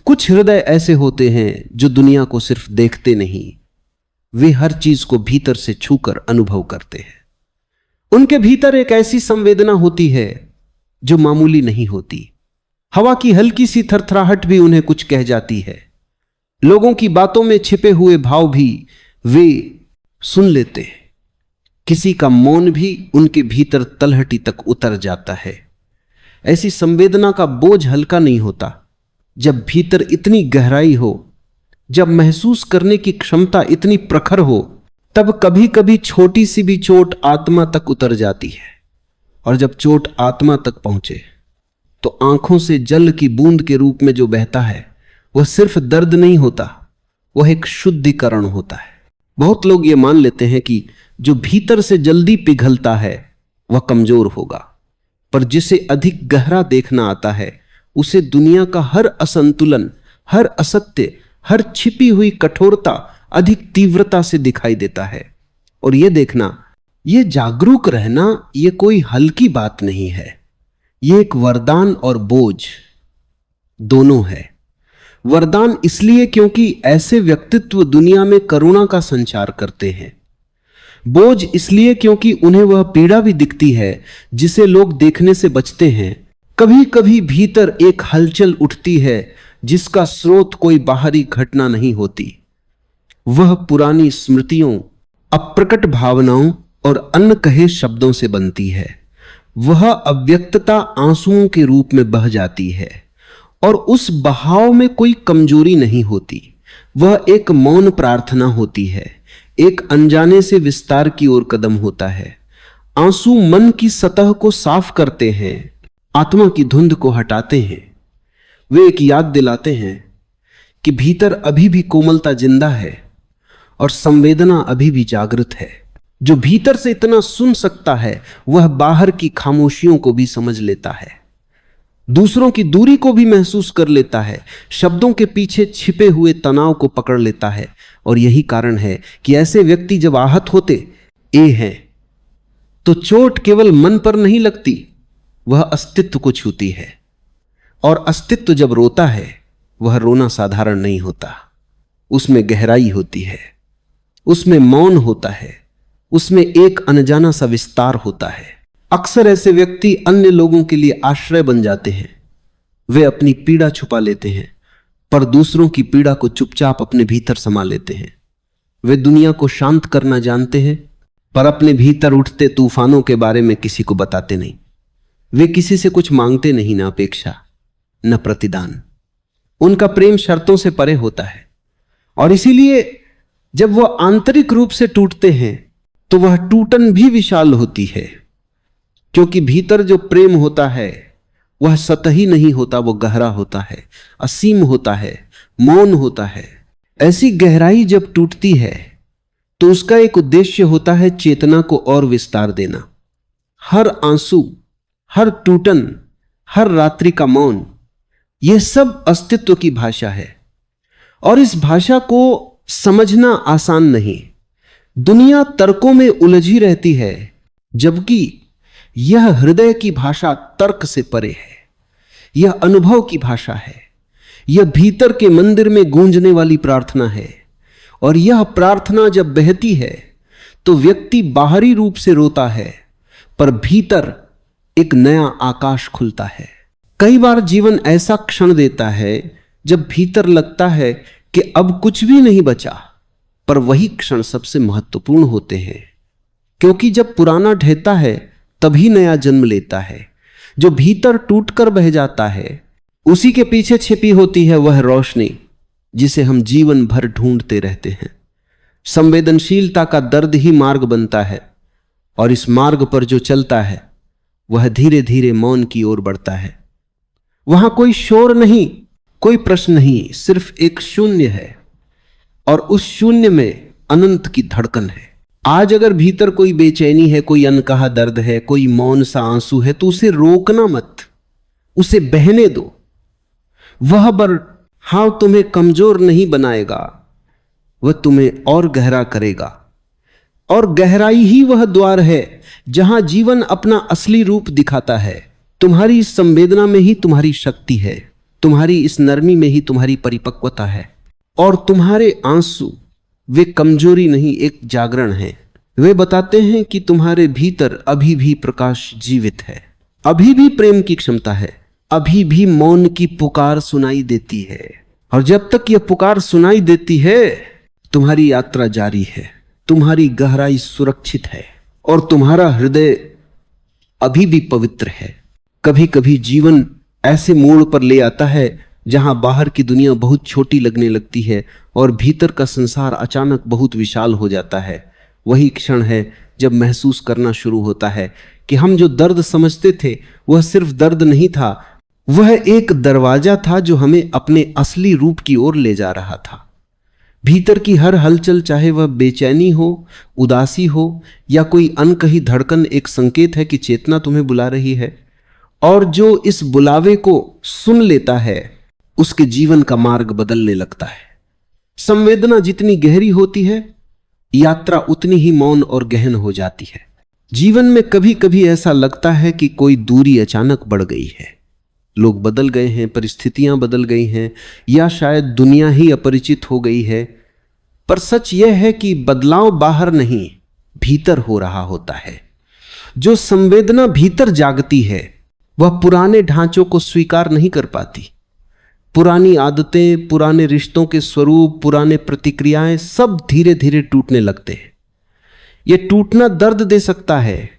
कुछ हृदय ऐसे होते हैं जो दुनिया को सिर्फ देखते नहीं, वे हर चीज को भीतर से छूकर अनुभव करते हैं। उनके भीतर एक ऐसी संवेदना होती है जो मामूली नहीं होती। हवा की हल्की सी थरथराहट भी उन्हें कुछ कह जाती है। लोगों की बातों में छिपे हुए भाव भी वे सुन लेते हैं। किसी का मौन भी उनके भीतर तलहटी तक उतर जाता है। ऐसी संवेदना का बोझ हल्का नहीं होता। जब भीतर इतनी गहराई हो, जब महसूस करने की क्षमता इतनी प्रखर हो, तब कभी कभी छोटी सी भी चोट आत्मा तक उतर जाती है। और जब चोट आत्मा तक पहुंचे तो आंखों से जल की बूंद के रूप में जो बहता है वह सिर्फ दर्द नहीं होता, वह एक शुद्धिकरण होता है। बहुत लोग ये मान लेते हैं कि जो भीतर से जल्दी पिघलता है वह कमजोर होगा, पर जिसे अधिक गहरा देखना आता है उसे दुनिया का हर असंतुलन, हर असत्य, हर छिपी हुई कठोरता अधिक तीव्रता से दिखाई देता है। और यह देखना, यह जागरूक रहना, यह कोई हल्की बात नहीं है। यह एक वरदान और बोझ दोनों है। वरदान इसलिए क्योंकि ऐसे व्यक्तित्व दुनिया में करुणा का संचार करते हैं। बोझ इसलिए क्योंकि उन्हें वह पीड़ा भी दिखती है जिसे लोग देखने से बचते हैं। कभी कभी भीतर एक हलचल उठती है जिसका स्रोत कोई बाहरी घटना नहीं होती। वह पुरानी स्मृतियों, अप्रकट भावनाओं और अनकहे शब्दों से बनती है। वह अव्यक्तता आंसुओं के रूप में बह जाती है और उस बहाव में कोई कमजोरी नहीं होती। वह एक मौन प्रार्थना होती है, एक अनजाने से विस्तार की ओर कदम होता है। आंसू मन की सतह को साफ करते हैं, आत्मा की धुंध को हटाते हैं। वे एक याद दिलाते हैं कि भीतर अभी भी कोमलता जिंदा है और संवेदना अभी भी जागृत है। जो भीतर से इतना सुन सकता है वह बाहर की खामोशियों को भी समझ लेता है, दूसरों की दूरी को भी महसूस कर लेता है, शब्दों के पीछे छिपे हुए तनाव को पकड़ लेता है। और यही कारण है कि ऐसे व्यक्ति जब आहत होते हैं तो चोट केवल मन पर नहीं लगती, वह अस्तित्व को छूती है। और अस्तित्व जब रोता है वह रोना साधारण नहीं होता, उसमें गहराई होती है, उसमें मौन होता है, उसमें एक अनजाना सा विस्तार होता है। अक्सर ऐसे व्यक्ति अन्य लोगों के लिए आश्रय बन जाते हैं। वे अपनी पीड़ा छुपा लेते हैं पर दूसरों की पीड़ा को चुपचाप अपने भीतर समा लेते हैं। वे दुनिया को शांत करना जानते हैं पर अपने भीतर उठते तूफानों के बारे में किसी को बताते नहीं। वे किसी से कुछ मांगते नहीं, न अपेक्षा न प्रतिदान। उनका प्रेम शर्तों से परे होता है और इसीलिए जब वह आंतरिक रूप से टूटते हैं तो वह टूटन भी विशाल होती है, क्योंकि भीतर जो प्रेम होता है वह सतही नहीं होता, वो गहरा होता है, असीम होता है, मौन होता है। ऐसी गहराई जब टूटती है तो उसका एक उद्देश्य होता है चेतना को और विस्तार देना। हर आंसू, हर टूटन, हर रात्रि का मौन, यह सब अस्तित्व की भाषा है और इस भाषा को समझना आसान नहीं। दुनिया तर्कों में उलझी रहती है जबकि यह हृदय की भाषा तर्क से परे है। यह अनुभव की भाषा है, यह भीतर के मंदिर में गूंजने वाली प्रार्थना है। और यह प्रार्थना जब बहती है तो व्यक्ति बाहरी रूप से रोता है पर भीतर एक नया आकाश खुलता है। कई बार जीवन ऐसा क्षण देता है जब भीतर लगता है कि अब कुछ भी नहीं बचा, पर वही क्षण सबसे महत्वपूर्ण होते हैं, क्योंकि जब पुराना ढहता है तभी नया जन्म लेता है। जो भीतर टूटकर बह जाता है उसी के पीछे छिपी होती है वह रोशनी जिसे हम जीवन भर ढूंढते रहते हैं। संवेदनशीलता का दर्द ही मार्ग बनता है और इस मार्ग पर जो चलता है वह धीरे धीरे मौन की ओर बढ़ता है। वहां कोई शोर नहीं, कोई प्रश्न नहीं, सिर्फ एक शून्य है और उस शून्य में अनंत की धड़कन है। आज अगर भीतर कोई बेचैनी है, कोई अनकहा दर्द है, कोई मौन सा आंसू है तो उसे रोकना मत, उसे बहने दो। वह बहाव तुम्हें कमजोर नहीं बनाएगा, वह तुम्हें और गहरा करेगा। और गहराई ही वह द्वार है जहां जीवन अपना असली रूप दिखाता है। तुम्हारी संवेदना में ही तुम्हारी शक्ति है। तुम्हारी इस नरमी में ही तुम्हारी परिपक्वता है। और तुम्हारे आंसू वे कमजोरी नहीं, एक जागरण है। वे बताते हैं कि तुम्हारे भीतर अभी भी प्रकाश जीवित है, अभी भी प्रेम की क्षमता है, अभी भी मौन की पुकार सुनाई देती है। और जब तक यह पुकार सुनाई देती है, तुम्हारी यात्रा जारी है, तुम्हारी गहराई सुरक्षित है और तुम्हारा हृदय अभी भी पवित्र है। कभी कभी जीवन ऐसे मोड़ पर ले आता है जहां बाहर की दुनिया बहुत छोटी लगने लगती है और भीतर का संसार अचानक बहुत विशाल हो जाता है। वही क्षण है जब महसूस करना शुरू होता है कि हम जो दर्द समझते थे वह सिर्फ दर्द नहीं था, वह एक दरवाजा था जो हमें अपने असली रूप की ओर ले जा रहा था। भीतर की हर हलचल, चाहे वह बेचैनी हो, उदासी हो या कोई अनकही धड़कन, एक संकेत है कि चेतना तुम्हें बुला रही है। और जो इस बुलावे को सुन लेता है उसके जीवन का मार्ग बदलने लगता है। संवेदना जितनी गहरी होती है, यात्रा उतनी ही मौन और गहन हो जाती है। जीवन में कभी कभी ऐसा लगता है कि कोई दूरी अचानक बढ़ गई है, लोग बदल गए हैं, परिस्थितियां बदल गई हैं, या शायद दुनिया ही अपरिचित हो गई है। पर सच यह है कि बदलाव बाहर नहीं, भीतर हो रहा होता है। जो संवेदना भीतर जागती है वह पुराने ढांचों को स्वीकार नहीं कर पाती। पुरानी आदतें, पुराने रिश्तों के स्वरूप, पुराने प्रतिक्रियाएं सब धीरे धीरे टूटने लगते हैं। यह टूटना दर्द दे सकता है,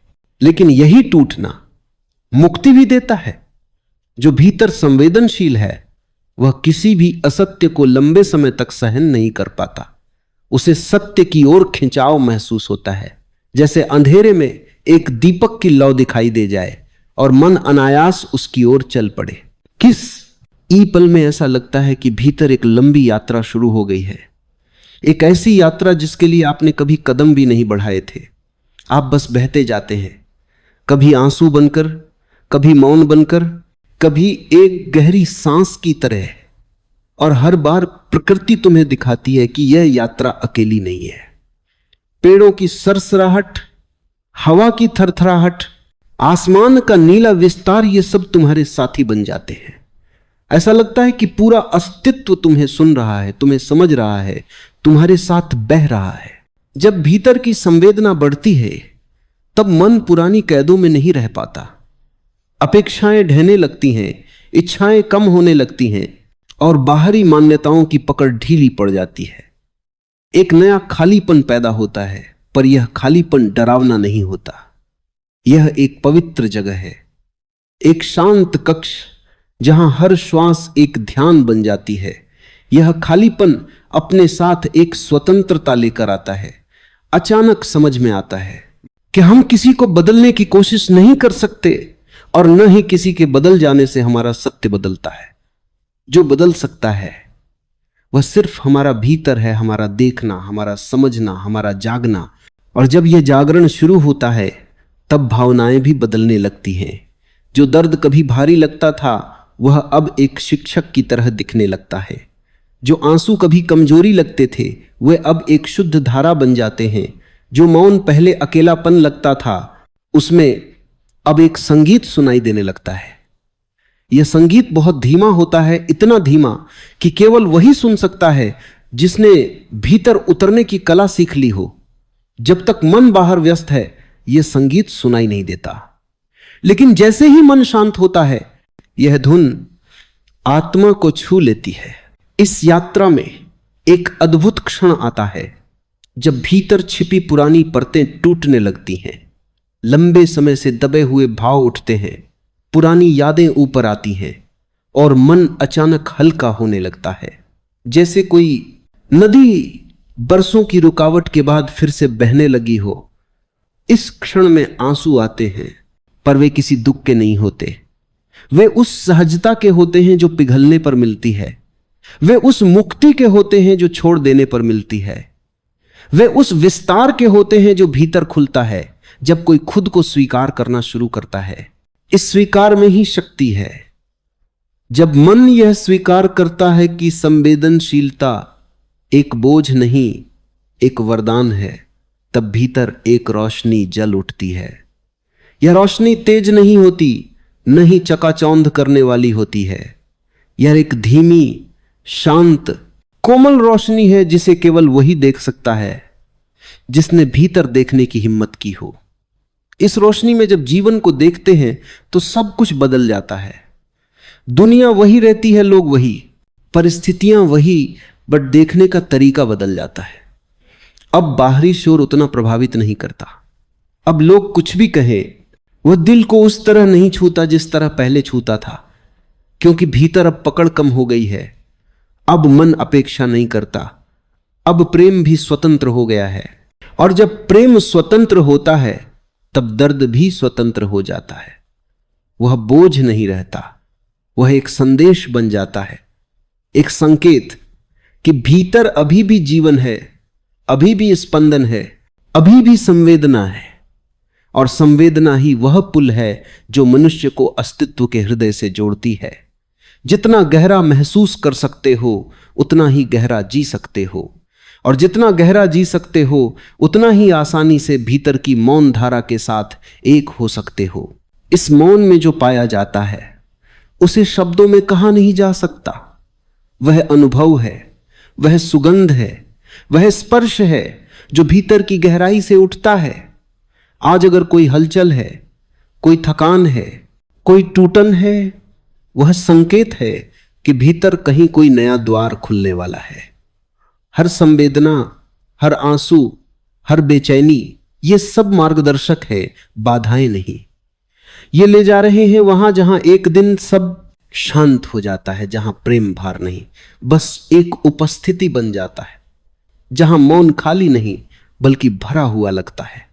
लेकिन यही टूटना मुक्ति भी देता है। जो भीतर संवेदनशील है वह किसी भी असत्य को लंबे समय तक सहन नहीं कर पाता। उसे सत्य की ओर खिंचाव महसूस होता है, जैसे अंधेरे में एक दीपक की लौ दिखाई दे जाए और मन अनायास उसकी ओर चल पड़े। किस ई पल में ऐसा लगता है कि भीतर एक लंबी यात्रा शुरू हो गई है, एक ऐसी यात्रा जिसके लिए आपने कभी कदम भी नहीं बढ़ाए थे। आप बस बहते जाते हैं, कभी आंसू बनकर, कभी मौन बनकर, कभी एक गहरी सांस की तरह। और हर बार प्रकृति तुम्हें दिखाती है कि यह यात्रा अकेली नहीं है। पेड़ों की सरसराहट, हवा की थरथराहट, आसमान का नीला विस्तार, ये सब तुम्हारे साथी बन जाते हैं। ऐसा लगता है कि पूरा अस्तित्व तुम्हें सुन रहा है, तुम्हें समझ रहा है, तुम्हारे साथ बह रहा है। जब भीतर की संवेदना बढ़ती है तब मन पुरानी कैदों में नहीं रह पाता। अपेक्षाएं ढहने लगती हैं, इच्छाएं कम होने लगती हैं और बाहरी मान्यताओं की पकड़ ढीली पड़ जाती है। एक नया खालीपन पैदा होता है, पर यह खालीपन डरावना नहीं होता। यह एक पवित्र जगह है, एक शांत कक्ष जहां हर श्वास एक ध्यान बन जाती है। यह खालीपन अपने साथ एक स्वतंत्रता लेकर आता है। अचानक समझ में आता है कि हम किसी को बदलने की कोशिश नहीं कर सकते और न ही किसी के बदल जाने से हमारा सत्य बदलता है। जो बदल सकता है वह सिर्फ हमारा भीतर है, हमारा देखना, हमारा समझना, हमारा जागना। और जब यह जागरण शुरू होता है तब भावनाएं भी बदलने लगती हैं। जो दर्द कभी भारी लगता था वह अब एक शिक्षक की तरह दिखने लगता है। जो आंसू कभी कमजोरी लगते थे वे अब एक शुद्ध धारा बन जाते हैं। जो मौन पहले अकेलापन लगता था उसमें अब एक संगीत सुनाई देने लगता है। यह संगीत बहुत धीमा होता है, इतना धीमा कि केवल वही सुन सकता है जिसने भीतर उतरने की कला सीख ली हो। जब तक मन बाहर व्यस्त है यह संगीत सुनाई नहीं देता। लेकिन जैसे ही मन शांत होता है यह धुन आत्मा को छू लेती है। इस यात्रा में एक अद्भुत क्षण आता है जब भीतर छिपी पुरानी परतें टूटने लगती हैं। लंबे समय से दबे हुए भाव उठते हैं, पुरानी यादें ऊपर आती हैं और मन अचानक हल्का होने लगता है, जैसे कोई नदी बरसों की रुकावट के बाद फिर से बहने लगी हो। इस क्षण में आंसू आते हैं, पर वे किसी दुख के नहीं होते। वे उस सहजता के होते हैं जो पिघलने पर मिलती है। वे उस मुक्ति के होते हैं जो छोड़ देने पर मिलती है। वे उस विस्तार के होते हैं जो भीतर खुलता है जब कोई खुद को स्वीकार करना शुरू करता है। इस स्वीकार में ही शक्ति है। जब मन यह स्वीकार करता है कि संवेदनशीलता एक बोझ नहीं, एक वरदान है, तब भीतर एक रोशनी जल उठती है। यह रोशनी तेज नहीं होती, न ही चकाचौंध करने वाली होती है। यह एक धीमी, शांत, कोमल रोशनी है जिसे केवल वही देख सकता है जिसने भीतर देखने की हिम्मत की हो। इस रोशनी में जब जीवन को देखते हैं तो सब कुछ बदल जाता है। दुनिया वही रहती है, लोग वही, परिस्थितियां वही, बट देखने का तरीका बदल जाता है। अब बाहरी शोर उतना प्रभावित नहीं करता। अब लोग कुछ भी कहें, वह दिल को उस तरह नहीं छूता जिस तरह पहले छूता था, क्योंकि भीतर अब पकड़ कम हो गई है। अब मन अपेक्षा नहीं करता, अब प्रेम भी स्वतंत्र हो गया है। और जब प्रेम स्वतंत्र होता है तब दर्द भी स्वतंत्र हो जाता है। वह बोझ नहीं रहता, वह एक संदेश बन जाता है, एक संकेत कि भीतर अभी भी जीवन है, अभी भी स्पंदन है, अभी भी संवेदना है। और संवेदना ही वह पुल है जो मनुष्य को अस्तित्व के हृदय से जोड़ती है। जितना गहरा महसूस कर सकते हो उतना ही गहरा जी सकते हो, और जितना गहरा जी सकते हो उतना ही आसानी से भीतर की मौन धारा के साथ एक हो सकते हो। इस मौन में जो पाया जाता है उसे शब्दों में कहा नहीं जा सकता। वह अनुभव है, वह सुगंध है, वह स्पर्श है जो भीतर की गहराई से उठता है। आज अगर कोई हलचल है, कोई थकान है, कोई टूटन है, वह संकेत है कि भीतर कहीं कोई नया द्वार खुलने वाला है। हर संवेदना, हर आंसू, हर बेचैनी, ये सब मार्गदर्शक है, बाधाएं नहीं। ये ले जा रहे हैं वहां जहां एक दिन सब शांत हो जाता है, जहां प्रेम भार नहीं, बस एक उपस्थिति बन जाता है, जहां मौन खाली नहीं बल्कि भरा हुआ लगता है,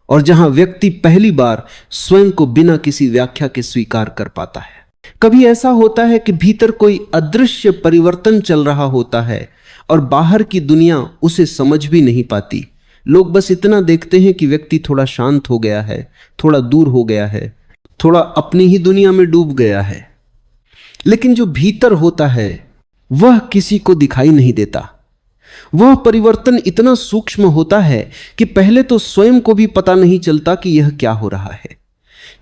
और जहां व्यक्ति पहली बार स्वयं को बिना किसी व्याख्या के स्वीकार कर पाता है। कभी ऐसा होता है कि भीतर कोई अदृश्य परिवर्तन चल रहा होता है और बाहर की दुनिया उसे समझ भी नहीं पाती। लोग बस इतना देखते हैं कि व्यक्ति थोड़ा शांत हो गया है, थोड़ा दूर हो गया है, थोड़ा अपनी ही दुनिया में डूब गया है। लेकिन जो भीतर होता है वह किसी को दिखाई नहीं देता। वह परिवर्तन इतना सूक्ष्म होता है कि पहले तो स्वयं को भी पता नहीं चलता कि यह क्या हो रहा है।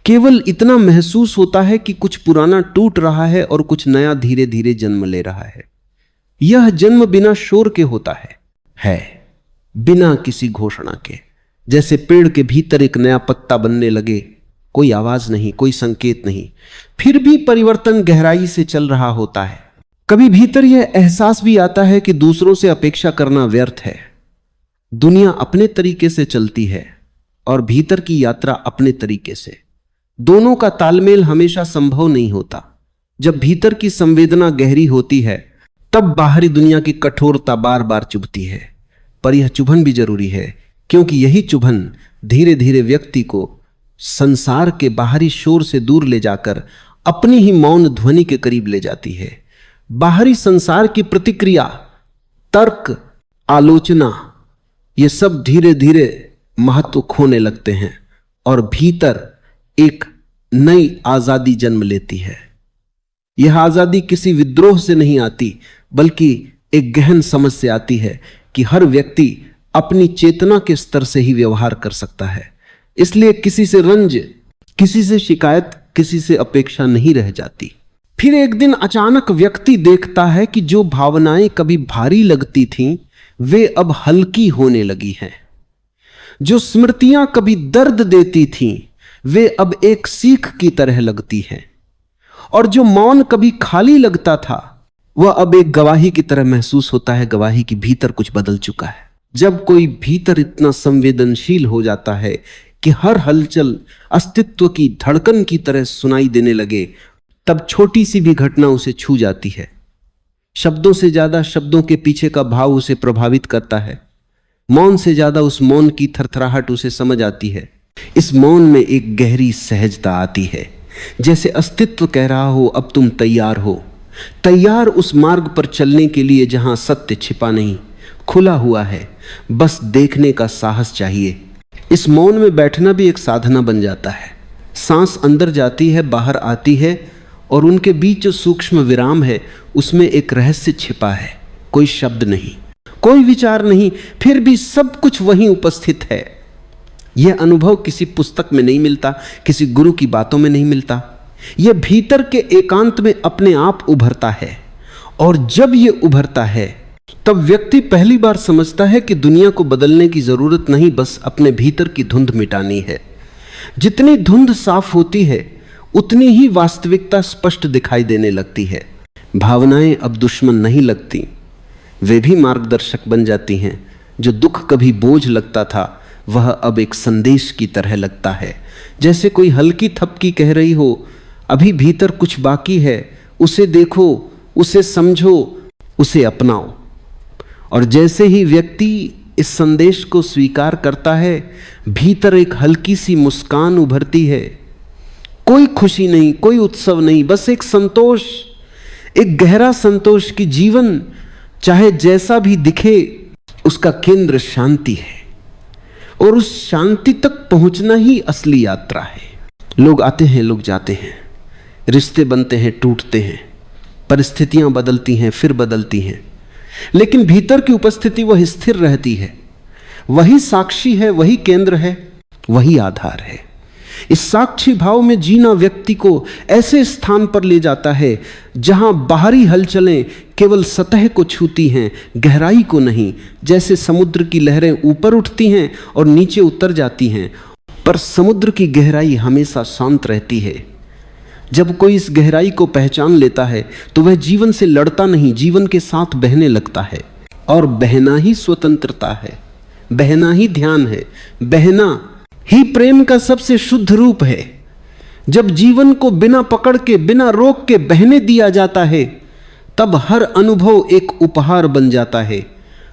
केवल इतना महसूस होता है कि कुछ पुराना टूट रहा है और कुछ नया धीरे धीरे जन्म ले रहा है। यह जन्म बिना शोर के होता है बिना किसी घोषणा के। जैसे पेड़ के भीतर एक नया पत्ता बनने लगे, कोई आवाज नहीं, कोई संकेत नहीं, फिर भी परिवर्तन गहराई से चल रहा होता है। कभी भीतर यह एहसास भी आता है कि दूसरों से अपेक्षा करना व्यर्थ है। दुनिया अपने तरीके से चलती है और भीतर की यात्रा अपने तरीके से। दोनों का तालमेल हमेशा संभव नहीं होता। जब भीतर की संवेदना गहरी होती है तब बाहरी दुनिया की कठोरता बार बार चुभती है, पर यह चुभन भी जरूरी है, क्योंकि यही चुभन धीरे धीरे व्यक्ति को संसार के बाहरी शोर से दूर ले जाकर अपनी ही मौन ध्वनि के करीब ले जाती है। बाहरी संसार की प्रतिक्रिया, तर्क, आलोचना, ये सब धीरे धीरे महत्व खोने लगते हैं और भीतर एक नई आजादी जन्म लेती है। यह आजादी किसी विद्रोह से नहीं आती, बल्कि एक गहन समझ से आती है कि हर व्यक्ति अपनी चेतना के स्तर से ही व्यवहार कर सकता है। इसलिए किसी से रंज, किसी से शिकायत, किसी से अपेक्षा नहीं रह जाती। फिर एक दिन अचानक व्यक्ति देखता है कि जो भावनाएं कभी भारी लगती थीं वे अब हल्की होने लगी हैं। जो स्मृतियां कभी दर्द देती थीं वे अब एक सीख की तरह लगती हैं, और जो मौन कभी खाली लगता था वह अब एक गवाही की तरह महसूस होता है, गवाही की भीतर कुछ बदल चुका है। जब कोई भीतर इतना संवेदनशील हो जाता है कि हर हलचल अस्तित्व की धड़कन की तरह सुनाई देने लगे, तब छोटी सी भी घटना उसे छू जाती है। शब्दों से ज्यादा शब्दों के पीछे का भाव उसे प्रभावित करता है। मौन से ज्यादा उस मौन की थरथराहट उसे समझ आती है। इस मौन में एक गहरी सहजता आती है, जैसे अस्तित्व कह रहा हो अब तुम तैयार हो, तैयार उस मार्ग पर चलने के लिए जहां सत्य छिपा नहीं, खुला हुआ है, बस देखने का साहस चाहिए। इस मौन में बैठना भी एक साधना बन जाता है। सांस अंदर जाती है, बाहर आती है, और उनके बीच जो सूक्ष्म विराम है उसमें एक रहस्य छिपा है। कोई शब्द नहीं, कोई विचार नहीं, फिर भी सब कुछ वहीं उपस्थित है। यह अनुभव किसी पुस्तक में नहीं मिलता, किसी गुरु की बातों में नहीं मिलता, यह भीतर के एकांत में अपने आप उभरता है। और जब यह उभरता है तब व्यक्ति पहली बार समझता है कि दुनिया को बदलने की जरूरत नहीं, बस अपने भीतर की धुंध मिटानी है। जितनी धुंध साफ होती है उतनी ही वास्तविकता स्पष्ट दिखाई देने लगती है। भावनाएं अब दुश्मन नहीं लगती, वे भी मार्गदर्शक बन जाती हैं। जो दुख कभी बोझ लगता था वह अब एक संदेश की तरह लगता है। जैसे कोई हल्की थपकी कह रही हो, अभी भीतर कुछ बाकी है, उसे देखो, उसे समझो, उसे अपनाओ। और जैसे ही व्यक्ति इस संदेश को स्वीकार करता है, भीतर एक हल्की सी मुस्कान उभरती है। कोई खुशी नहीं, कोई उत्सव नहीं, बस एक संतोष, एक गहरा संतोष कि जीवन चाहे जैसा भी दिखे उसका केंद्र शांति है। और उस शांति तक पहुंचना ही असली यात्रा है। लोग आते हैं, लोग जाते हैं, रिश्ते बनते हैं, टूटते हैं, परिस्थितियां बदलती हैं, फिर बदलती हैं, लेकिन भीतर की उपस्थिति वह स्थिर रहती है। वही साक्षी है, वही केंद्र है, वही आधार है। इस साक्षी भाव में जीना व्यक्ति को ऐसे स्थान पर ले जाता है जहां बाहरी हलचलें केवल सतह को छूती हैं, गहराई को नहीं। जैसे समुद्र की लहरें ऊपर उठती हैं और नीचे उतर जाती हैं, पर समुद्र की गहराई हमेशा शांत रहती है। जब कोई इस गहराई को पहचान लेता है तो वह जीवन से लड़ता नहीं, जीवन के साथ बहने लगता है। और बहना ही स्वतंत्रता है, बहना ही ध्यान है, बहना ही प्रेम का सबसे शुद्ध रूप है। जब जीवन को बिना पकड़ के, बिना रोक के बहने दिया जाता है, तब हर अनुभव एक उपहार बन जाता है,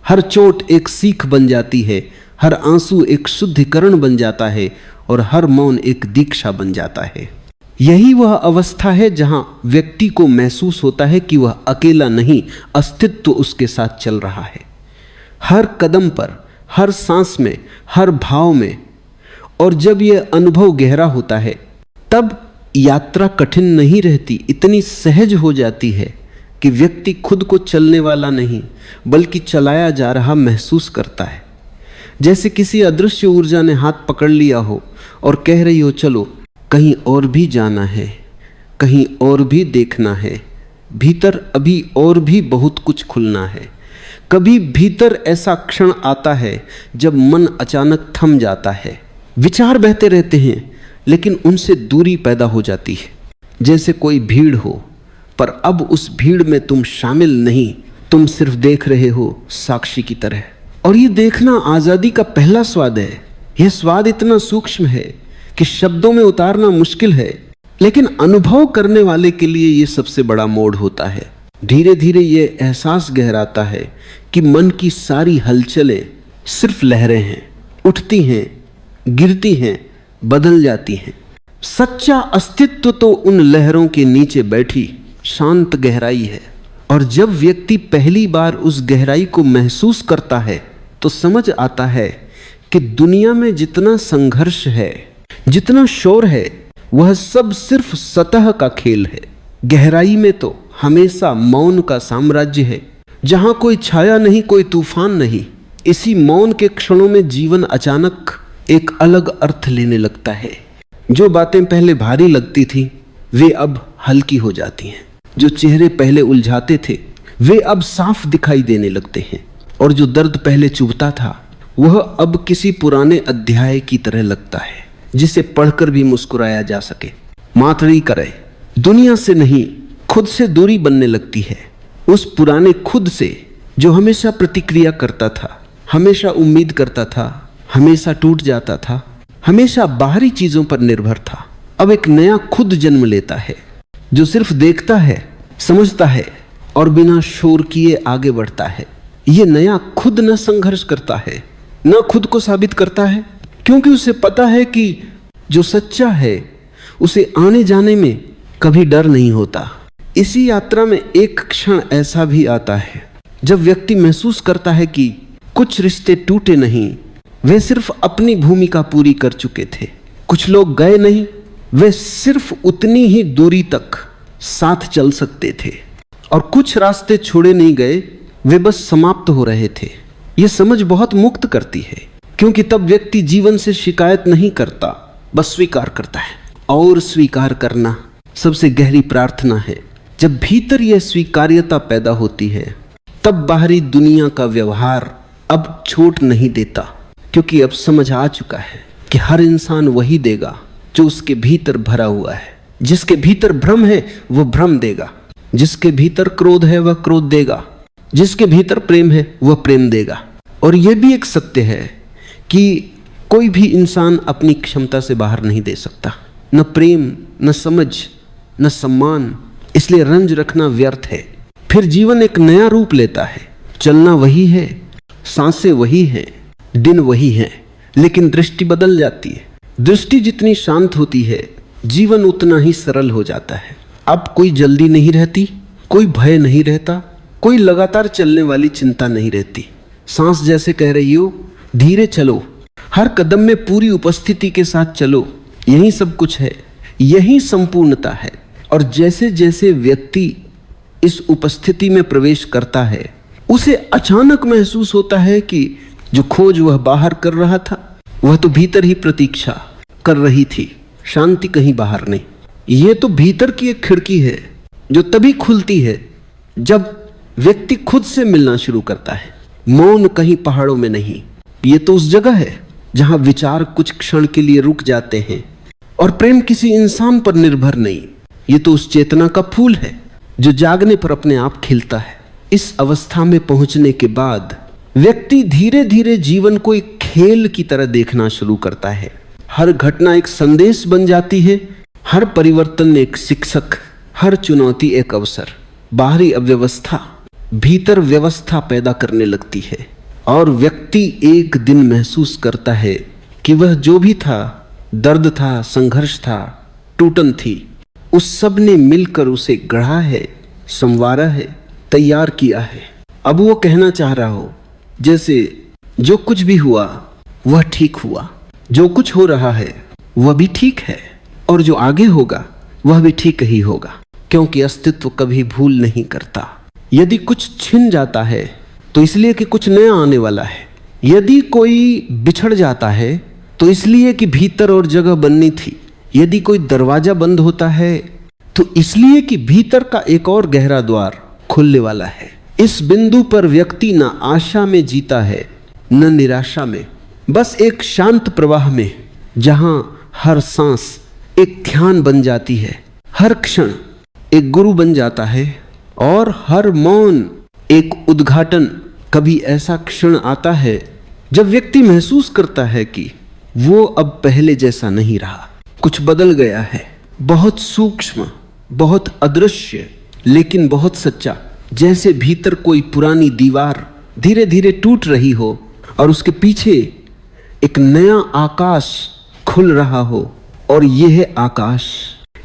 हर चोट एक सीख बन जाती है, हर आंसू एक शुद्धिकरण बन जाता है और हर मौन एक दीक्षा बन जाता है। यही वह अवस्था है जहां व्यक्ति को महसूस होता है कि वह अकेला नहीं, अस्तित्व उसके साथ चल रहा है, हर कदम पर, हर सांस में, हर भाव में। और जब यह अनुभव गहरा होता है तब यात्रा कठिन नहीं रहती, इतनी सहज हो जाती है कि व्यक्ति खुद को चलने वाला नहीं बल्कि चलाया जा रहा महसूस करता है। जैसे किसी अदृश्य ऊर्जा ने हाथ पकड़ लिया हो और कह रही हो, चलो कहीं और भी जाना है, कहीं और भी देखना है, भीतर अभी और भी बहुत कुछ खुलना है। कभी भीतर ऐसा क्षण आता है जब मन अचानक थम जाता है, विचार बहते रहते हैं लेकिन उनसे दूरी पैदा हो जाती है। जैसे कोई भीड़ हो पर अब उस भीड़ में तुम शामिल नहीं, तुम सिर्फ देख रहे हो साक्षी की तरह। और ये देखना आज़ादी का पहला स्वाद है। यह स्वाद इतना सूक्ष्म है कि शब्दों में उतारना मुश्किल है, लेकिन अनुभव करने वाले के लिए यह सबसे बड़ा मोड़ होता है। धीरे धीरे यह एहसास गहराता है कि मन की सारी हलचलें सिर्फ लहरें हैं, उठती हैं, गिरती हैं, बदल जाती हैं। सच्चा अस्तित्व तो उन लहरों के नीचे बैठी शांत गहराई है। और जब व्यक्ति पहली बार उस गहराई को महसूस करता है तो समझ आता है कि दुनिया में जितना संघर्ष है, जितना शोर है, वह सब सिर्फ सतह का खेल है। गहराई में तो हमेशा मौन का साम्राज्य है, जहां कोई छाया नहीं, कोई तूफान नहीं। इसी मौन के क्षणों में जीवन अचानक एक अलग अर्थ लेने लगता है। जो बातें पहले भारी लगती थी वे अब हल्की हो जाती हैं। जो चेहरे पहले उलझाते थे वे अब साफ दिखाई देने लगते हैं। और जो दर्द पहले चुभता था वह अब किसी पुराने अध्याय की तरह लगता है, जिसे पढ़कर भी मुस्कुराया जा सके। मातड़ी करे, दुनिया से नहीं, खुद से दूरी बनने लगती है। उस पुराने खुद से जो हमेशा प्रतिक्रिया करता था, हमेशा उम्मीद करता था, हमेशा टूट जाता था, हमेशा बाहरी चीजों पर निर्भर था। अब एक नया खुद जन्म लेता है जो सिर्फ देखता है, समझता है और बिना शोर किए आगे बढ़ता है। यह नया खुद न संघर्ष करता है, न खुद को साबित करता है, क्योंकि उसे पता है कि जो सच्चा है उसे आने जाने में कभी डर नहीं होता। इसी यात्रा में एक क्षण ऐसा भी आता है जब व्यक्ति महसूस करता है कि कुछ रिश्ते टूटे नहीं, वे सिर्फ अपनी भूमिका पूरी कर चुके थे। कुछ लोग गए नहीं, वे सिर्फ उतनी ही दूरी तक साथ चल सकते थे। और कुछ रास्ते छोड़े नहीं गए, वे बस समाप्त हो रहे थे। यह समझ बहुत मुक्त करती है, क्योंकि तब व्यक्ति जीवन से शिकायत नहीं करता, बस स्वीकार करता है। और स्वीकार करना सबसे गहरी प्रार्थना है। जब भीतर यह स्वीकार्यता पैदा होती है, तब बाहरी दुनिया का व्यवहार अब छूट नहीं देता, क्योंकि अब समझ आ चुका है कि हर इंसान वही देगा जो उसके भीतर भरा हुआ है। जिसके भीतर भ्रम है वह भ्रम देगा, जिसके भीतर क्रोध है वह क्रोध देगा, जिसके भीतर प्रेम है वह प्रेम देगा। और यह भी एक सत्य है कि कोई भी इंसान अपनी क्षमता से बाहर नहीं दे सकता, न प्रेम, न समझ, न सम्मान। इसलिए रंज रखना व्यर्थ है। फिर जीवन एक नया रूप लेता है। चलना वही है, सांसें वही हैं, दिन वही है, लेकिन दृष्टि बदल जाती है। दृष्टि जितनी शांत होती है, जीवन उतना ही सरल हो जाता है। अब कोई जल्दी नहीं रहती, कोई भय नहीं रहता, कोई लगातार चलने वाली चिंता नहीं रहती। सांस जैसे कह रही हो, धीरे चलो, हर कदम में पूरी उपस्थिति के साथ चलो। यही सब कुछ है, यही संपूर्णता है। और जैसे जैसे व्यक्ति इस उपस्थिति में प्रवेश करता है, उसे अचानक महसूस होता है कि जो खोज वह बाहर कर रहा था, वह तो भीतर ही प्रतीक्षा कर रही थी। शांति कहीं बाहर नहीं। ये तो भीतर की एक खिड़की है जो तभी खुलती है जब व्यक्ति खुद से मिलना शुरू करता है। मौन कहीं पहाड़ों में नहीं, ये तो उस जगह है जहां विचार कुछ क्षण के लिए रुक जाते हैं। और प्रेम किसी इंसान पर निर्भर नहीं, ये तो उस चेतना का फूल है जो जागने पर अपने आप खिलता है। इस अवस्था में पहुंचने के बाद व्यक्ति धीरे धीरे जीवन को एक खेल की तरह देखना शुरू करता है। हर घटना एक संदेश बन जाती है, हर परिवर्तन एक शिक्षक, हर चुनौती एक अवसर। बाहरी अव्यवस्था भीतर व्यवस्था पैदा करने लगती है, और व्यक्ति एक दिन महसूस करता है कि वह जो भी था, दर्द था, संघर्ष था, टूटन थी, उस सब ने मिलकर उसे गढ़ा है, संवारा है, तैयार किया है। अब वो कहना चाह रहा हो जैसे जो कुछ भी हुआ वह ठीक हुआ, जो कुछ हो रहा है वह भी ठीक है, और जो आगे होगा वह भी ठीक ही होगा, क्योंकि अस्तित्व कभी भूल नहीं करता। यदि कुछ छिन जाता है तो इसलिए कि कुछ नया आने वाला है। यदि कोई बिछड़ जाता है तो इसलिए कि भीतर और जगह बननी थी। यदि कोई दरवाजा बंद होता है तो इसलिए कि भीतर का एक और गहरा द्वार खुलने वाला है। इस बिंदु पर व्यक्ति न आशा में जीता है, न निराशा में, बस एक शांत प्रवाह में, जहां हर सांस एक ध्यान बन जाती है, हर क्षण एक गुरु बन जाता है, और हर मौन एक उद्घाटन। कभी ऐसा क्षण आता है जब व्यक्ति महसूस करता है कि वो अब पहले जैसा नहीं रहा, कुछ बदल गया है। बहुत सूक्ष्म, बहुत अदृश्य, लेकिन बहुत सच्चा। जैसे भीतर कोई पुरानी दीवार धीरे धीरे टूट रही हो और उसके पीछे एक नया आकाश खुल रहा हो। और यह आकाश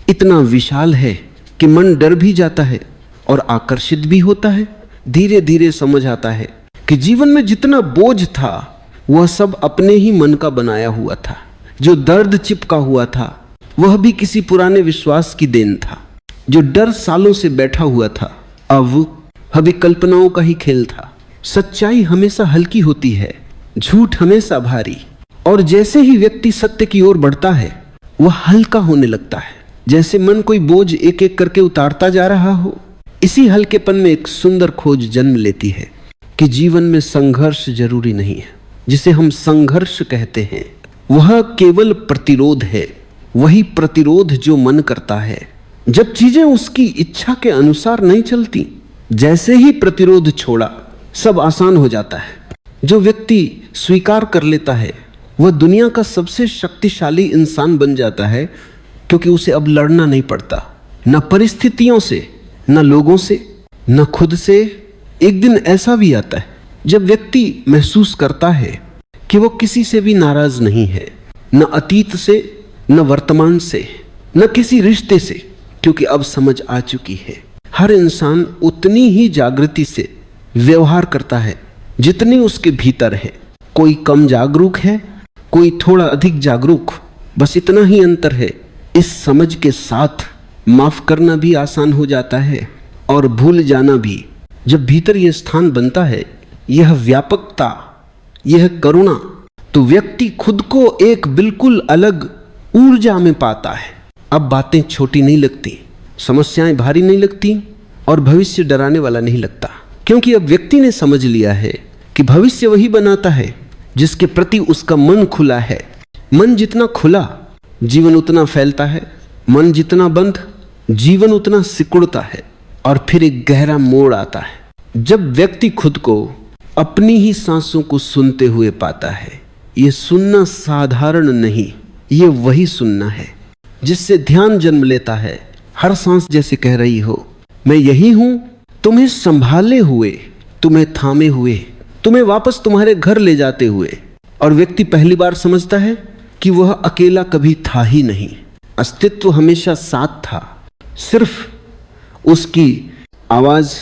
इतना विशाल है कि मन डर भी जाता है और आकर्षित भी होता है। धीरे धीरे समझ आता है कि जीवन में जितना बोझ था वह सब अपने ही मन का बनाया हुआ था। जो दर्द चिपका हुआ था वह भी किसी पुराने विश्वास की देन था। जो डर सालों से बैठा हुआ था अब अभी कल्पनाओं का ही खेल था। सच्चाई हमेशा हल्की होती है, झूठ हमेशा भारी। और जैसे ही व्यक्ति सत्य की ओर बढ़ता है वह हल्का होने लगता है, जैसे मन कोई बोझ एक एक करके उतारता जा रहा हो। इसी हल्केपन में एक सुंदर खोज जन्म लेती है कि जीवन में संघर्ष जरूरी नहीं है। जिसे हम संघर्ष कहते हैं वह केवल प्रतिरोध है। वही प्रतिरोध जो मन करता है जब चीजें उसकी इच्छा के अनुसार नहीं चलती। जैसे ही प्रतिरोध छोड़ा सब आसान हो जाता है। जो व्यक्ति स्वीकार कर लेता है वह दुनिया का सबसे शक्तिशाली इंसान बन जाता है, क्योंकि उसे अब लड़ना नहीं पड़ता, न परिस्थितियों से, न लोगों से, न खुद से। एक दिन ऐसा भी आता है जब व्यक्ति महसूस करता है कि वो किसी से भी नाराज नहीं है, न अतीत से, न वर्तमान से, न किसी रिश्ते से, क्योंकि अब समझ आ चुकी है हर इंसान उतनी ही जागृति से व्यवहार करता है जितनी उसके भीतर है। कोई कम जागरूक है, कोई थोड़ा अधिक जागरूक, बस इतना ही अंतर है। इस समझ के साथ माफ करना भी आसान हो जाता है और भूल जाना भी। जब भीतर यह स्थान बनता है, यह व्यापकता, यह करुणा, तो व्यक्ति खुद को एक बिल्कुल अलग ऊर्जा में पाता है। अब बातें छोटी नहीं लगती, समस्याएं भारी नहीं लगती और भविष्य डराने वाला नहीं लगता, क्योंकि अब व्यक्ति ने समझ लिया है कि भविष्य वही बनाता है जिसके प्रति उसका मन खुला है। मन जितना खुला जीवन उतना फैलता है, मन जितना बंद जीवन उतना सिकुड़ता है। और फिर एक गहरा मोड़ आता है जब व्यक्ति खुद को अपनी ही सांसों को सुनते हुए पाता है। ये सुनना साधारण नहीं, ये वही सुनना है जिससे ध्यान जन्म लेता है। हर सांस जैसे कह रही हो, मैं यही हूं, तुम्हें संभाले हुए, तुम्हें थामे हुए, तुम्हें वापस तुम्हारे घर ले जाते हुए। और व्यक्ति पहली बार समझता है कि वह अकेला कभी था ही नहीं, अस्तित्व हमेशा साथ था, सिर्फ उसकी आवाज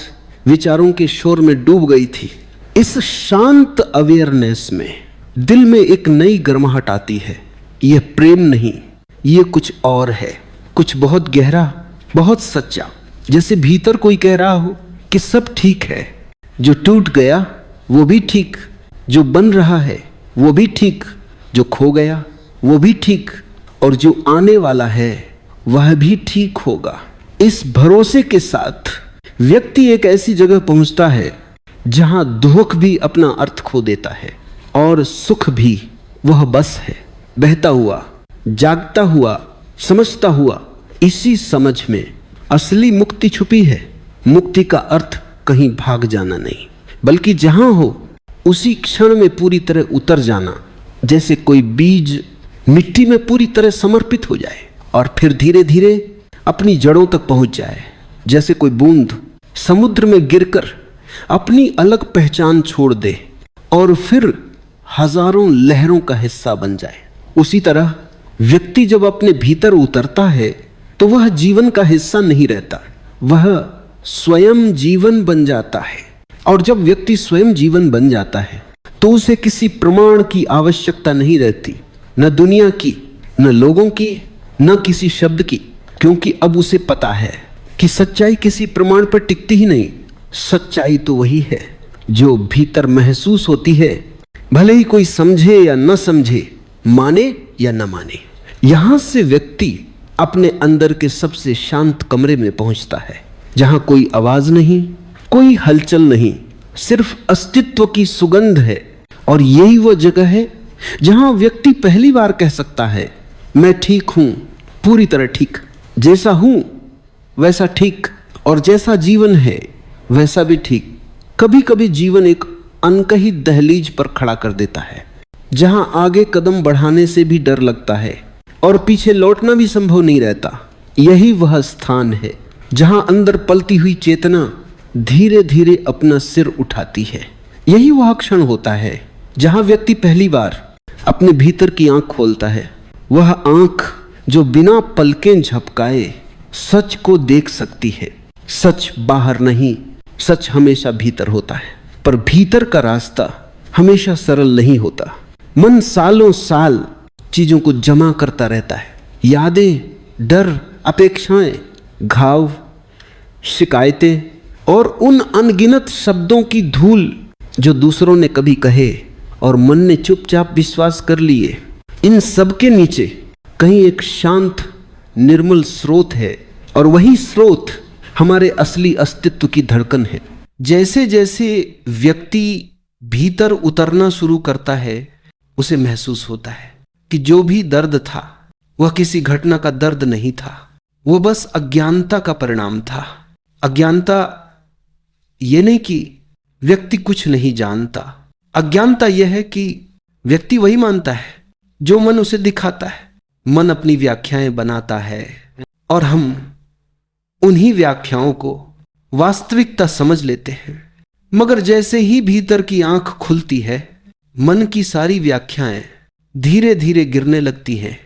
विचारों के शोर में डूब गई थी। इस शांत अवेयरनेस में दिल में एक नई गर्माहट आती है। यह प्रेम नहीं, यह कुछ और है, कुछ बहुत गहरा, बहुत सच्चा। जैसे भीतर कोई कह रहा हो कि सब ठीक है, जो टूट गया वो भी ठीक, जो बन रहा है वो भी ठीक, जो खो गया वो भी ठीक, और जो आने वाला है वह भी ठीक होगा। इस भरोसे के साथ व्यक्ति एक ऐसी जगह पहुंचता है जहां दुख भी अपना अर्थ खो देता है और सुख भी वह बस है। बहता हुआ, जागता हुआ, समझता हुआ, इसी समझ में असली मुक्ति छुपी है। मुक्ति का अर्थ कहीं भाग जाना नहीं, बल्कि जहां हो उसी क्षण में पूरी तरह उतर जाना। जैसे कोई बीज मिट्टी में पूरी तरह समर्पित हो जाए और फिर धीरे धीरे अपनी जड़ों तक पहुंच जाए। जैसे कोई बूंद समुद्र में गिरकर अपनी अलग पहचान छोड़ दे और फिर हजारों लहरों का हिस्सा बन जाए। उसी तरह व्यक्ति जब अपने भीतर उतरता है तो वह जीवन का हिस्सा नहीं रहता, वह स्वयं जीवन बन जाता है। और जब व्यक्ति स्वयं जीवन बन जाता है तो उसे किसी प्रमाण की आवश्यकता नहीं रहती, न दुनिया की, न लोगों की, न किसी शब्द की, क्योंकि अब उसे पता है कि सच्चाई किसी प्रमाण पर टिकती ही नहीं। सच्चाई तो वही है जो भीतर महसूस होती है, भले ही कोई समझे या न समझे, माने या न माने। यहां से व्यक्ति अपने अंदर के सबसे शांत कमरे में पहुंचता है, जहां कोई आवाज नहीं, कोई हलचल नहीं, सिर्फ अस्तित्व की सुगंध है। और यही वो जगह है जहां व्यक्ति पहली बार कह सकता है, मैं ठीक हूं, पूरी तरह ठीक, जैसा हूं वैसा ठीक, और जैसा जीवन है वैसा भी ठीक। कभी कभी जीवन एक अनकही दहलीज पर खड़ा कर देता है, जहां आगे कदम बढ़ाने से भी डर लगता है और पीछे लौटना भी संभव नहीं रहता। यही वह स्थान है जहां अंदर पलती हुई चेतना धीरे धीरे अपना सिर उठाती है। यही वह क्षण होता है जहां व्यक्ति पहली बार अपने भीतर की आंख खोलता है, वह आंख जो बिना पलकें झपकाए सच को देख सकती है। सच बाहर नहीं, सच हमेशा भीतर होता है, पर भीतर का रास्ता हमेशा सरल नहीं होता। मन सालों साल चीजों को जमा करता रहता है, यादें, डर, अपेक्षाएं, घाव, शिकायतें और उन अनगिनत शब्दों की धूल जो दूसरों ने कभी कहे और मन ने चुपचाप विश्वास कर लिए। इन सब के नीचे कहीं एक शांत निर्मल स्रोत है, और वही स्रोत हमारे असली अस्तित्व की धड़कन है। जैसे जैसे व्यक्ति भीतर उतरना शुरू करता है, उसे महसूस होता है कि जो भी दर्द था वह किसी घटना का दर्द नहीं था, वह बस अज्ञानता का परिणाम था। अज्ञानता ये नहीं कि व्यक्ति कुछ नहीं जानता, अज्ञानता यह है कि व्यक्ति वही मानता है जो मन उसे दिखाता है। मन अपनी व्याख्याएं बनाता है और हम उन्हीं व्याख्याओं को वास्तविकता समझ लेते हैं। मगर जैसे ही भीतर की आंख खुलती है, मन की सारी व्याख्याएं धीरे धीरे गिरने लगती हैं,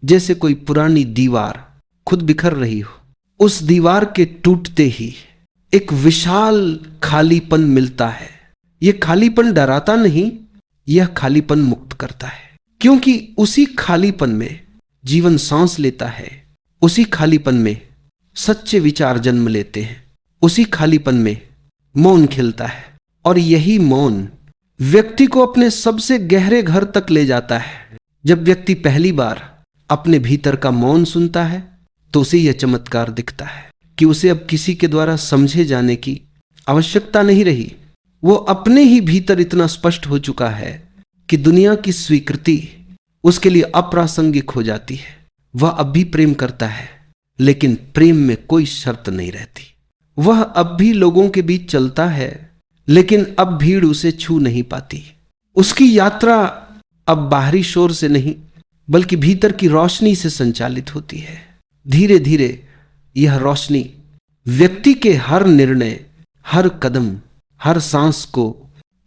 जैसे कोई पुरानी दीवार खुद बिखर रही हो। उस दीवार के टूटते ही एक विशाल खालीपन मिलता है। यह खालीपन डराता नहीं, यह खालीपन मुक्त करता है, क्योंकि उसी खालीपन में जीवन सांस लेता है। उसी खालीपन में सच्चे विचार जन्म लेते हैं। उसी खालीपन में मौन खिलता है, और यही मौन व्यक्ति को अपने सबसे गहरे घर तक ले जाता है। जब व्यक्ति पहली बार अपने भीतर का मौन सुनता है तो उसे यह चमत्कार दिखता है कि उसे अब किसी के द्वारा समझे जाने की आवश्यकता नहीं रही। वो अपने ही भीतर इतना स्पष्ट हो चुका है कि दुनिया की स्वीकृति उसके लिए अप्रासंगिक हो जाती है। वह अब भी प्रेम करता है, लेकिन प्रेम में कोई शर्त नहीं रहती। वह अब भी लोगों के बीच चलता है, लेकिन अब भीड़ उसे छू नहीं पाती। उसकी यात्रा अब बाहरी शोर से नहीं, बल्कि भीतर की रोशनी से संचालित होती है। धीरे धीरे यह रोशनी व्यक्ति के हर निर्णय, हर कदम, हर सांस को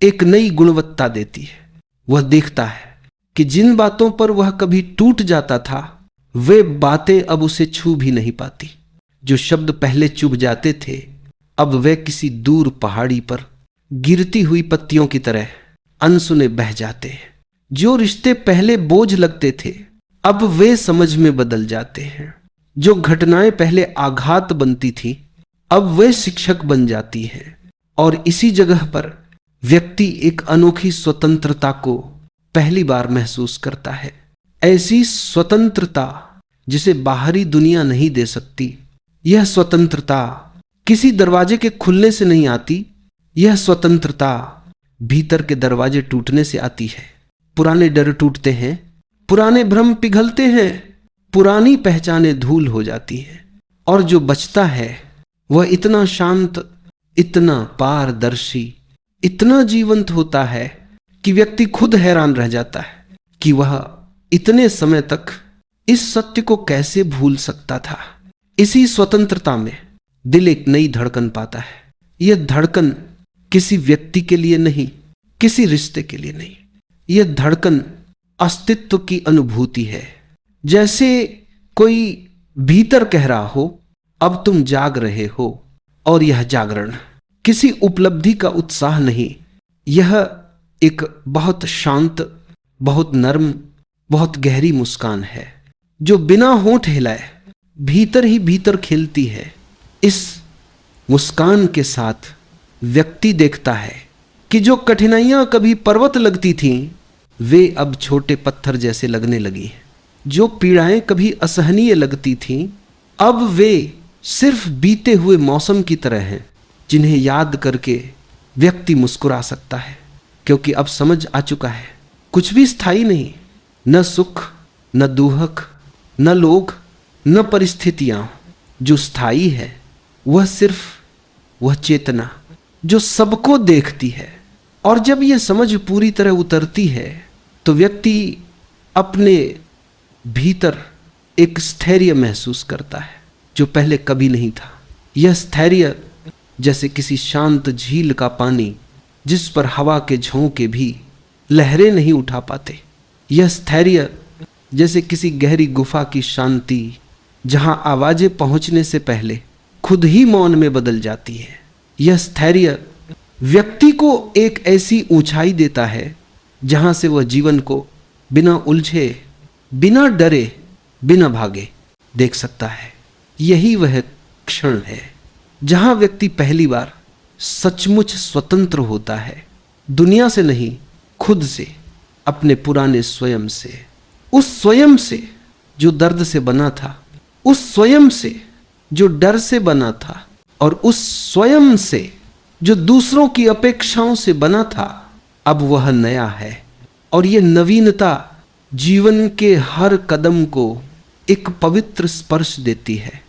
एक नई गुणवत्ता देती है। वह देखता है कि जिन बातों पर वह कभी टूट जाता था, वे बातें अब उसे छू भी नहीं पाती। जो शब्द पहले चुभ जाते थे, अब वे किसी दूर पहाड़ी पर गिरती हुई पत्तियों की तरह अनसुने बह जाते हैं। जो रिश्ते पहले बोझ लगते थे, अब वे समझ में बदल जाते हैं। जो घटनाएं पहले आघात बनती थी, अब वे शिक्षक बन जाती हैं। और इसी जगह पर व्यक्ति एक अनोखी स्वतंत्रता को पहली बार महसूस करता है। ऐसी स्वतंत्रता जिसे बाहरी दुनिया नहीं दे सकती। यह स्वतंत्रता किसी दरवाजे के खुलने से नहीं आती, यह स्वतंत्रता भीतर के दरवाजे टूटने से आती है। पुराने डर टूटते हैं, पुराने भ्रम पिघलते हैं, पुरानी पहचानें धूल हो जाती हैं, और जो बचता है वह इतना शांत, इतना पारदर्शी, इतना जीवंत होता है कि व्यक्ति खुद हैरान रह जाता है कि वह इतने समय तक इस सत्य को कैसे भूल सकता था। इसी स्वतंत्रता में दिल एक नई धड़कन पाता है। यह धड़कन किसी व्यक्ति के लिए नहीं, किसी रिश्ते के लिए नहीं, यह धड़कन अस्तित्व की अनुभूति है। जैसे कोई भीतर कह रहा हो, अब तुम जाग रहे हो। और यह जागरण किसी उपलब्धि का उत्साह नहीं, यह एक बहुत शांत, बहुत नर्म, बहुत गहरी मुस्कान है, जो बिना होंठ हिलाए भीतर ही भीतर खिलती है। इस मुस्कान के साथ व्यक्ति देखता है कि जो कठिनाइयां कभी पर्वत लगती थीं, वे अब छोटे पत्थर जैसे लगने लगी। जो पीड़ाएं कभी असहनीय लगती थीं, अब वे सिर्फ बीते हुए मौसम की तरह हैं, जिन्हें याद करके व्यक्ति मुस्कुरा सकता है, क्योंकि अब समझ आ चुका है कुछ भी स्थायी नहीं। न सुख, न दुख, न लोग, न परिस्थितियां। जो स्थायी है वह सिर्फ वह चेतना जो सबको देखती है। और जब यह समझ पूरी तरह उतरती है, तो व्यक्ति अपने भीतर एक स्थैर्य महसूस करता है जो पहले कभी नहीं था। यह स्थैर्य जैसे किसी शांत झील का पानी जिस पर हवा के झोंके भी लहरें नहीं उठा पाते। यह स्थैर्य जैसे किसी गहरी गुफा की शांति, जहां आवाजें पहुंचने से पहले खुद ही मौन में बदल जाती है। यह स्थैर्य व्यक्ति को एक ऐसी ऊंचाई देता है जहां से वह जीवन को बिना उलझे, बिना डरे, बिना भागे देख सकता है। यही वह क्षण है जहां व्यक्ति पहली बार सचमुच स्वतंत्र होता है, दुनिया से नहीं, खुद से, अपने पुराने स्वयं से। उस स्वयं से जो दर्द से बना था, उस स्वयं से जो डर से बना था, और उस स्वयं से जो दूसरों की अपेक्षाओं से बना था। अब वह नया है, और यह नवीनता जीवन के हर कदम को एक पवित्र स्पर्श देती है।